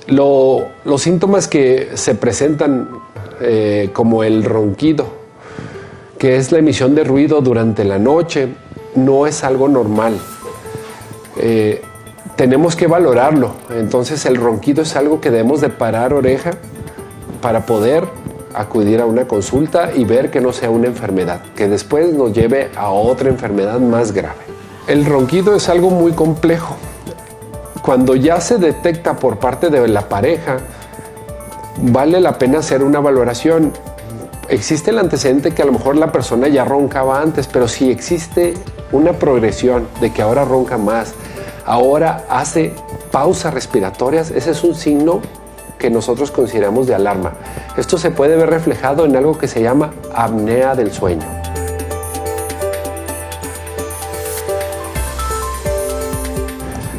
Los síntomas que se presentan como el ronquido, que es la emisión de ruido durante la noche, no es algo normal. Tenemos que valorarlo. Entonces el ronquido es algo que debemos de parar oreja para poder acudir a una consulta y ver que no sea una enfermedad, que después nos lleve a otra enfermedad más grave. El ronquido es algo muy complejo. Cuando ya se detecta por parte de la pareja, vale la pena hacer una valoración. Existe el antecedente que a lo mejor la persona ya roncaba antes, pero si existe una progresión de que ahora ronca más, ahora hace pausas respiratorias, ese es un signo que nosotros consideramos de alarma. Esto se puede ver reflejado en algo que se llama apnea del sueño.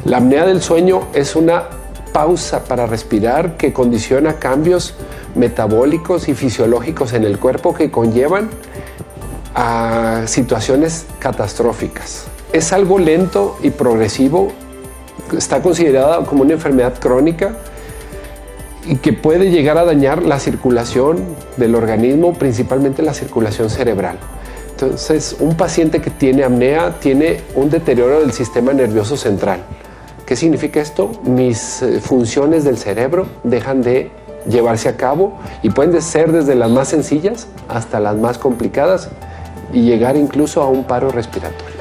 La apnea del sueño es una pausa para respirar que condiciona cambios metabólicos y fisiológicos en el cuerpo que conllevan a situaciones catastróficas. Es algo lento y progresivo, está considerada como una enfermedad crónica y que puede llegar a dañar la circulación del organismo, principalmente la circulación cerebral. Entonces, un paciente que tiene apnea tiene un deterioro del sistema nervioso central. ¿Qué significa esto? Mis funciones del cerebro dejan de llevarse a cabo y pueden ser desde las más sencillas hasta las más complicadas y llegar incluso a un paro respiratorio.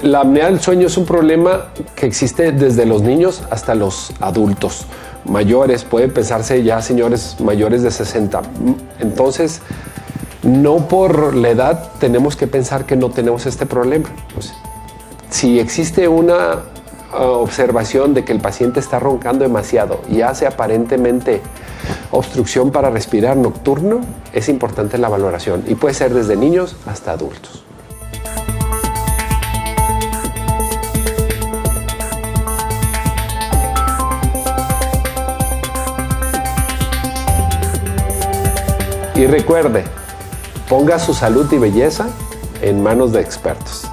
La apnea del sueño es un problema que existe desde los niños hasta los adultos mayores. Puede pensarse ya señores mayores de 60. Entonces, no por la edad tenemos que pensar que no tenemos este problema. Pues, si existe una observación de que el paciente está roncando demasiado y hace aparentemente obstrucción para respirar nocturno, es importante la valoración y puede ser desde niños hasta adultos. Y recuerde, ponga su salud y belleza en manos de expertos.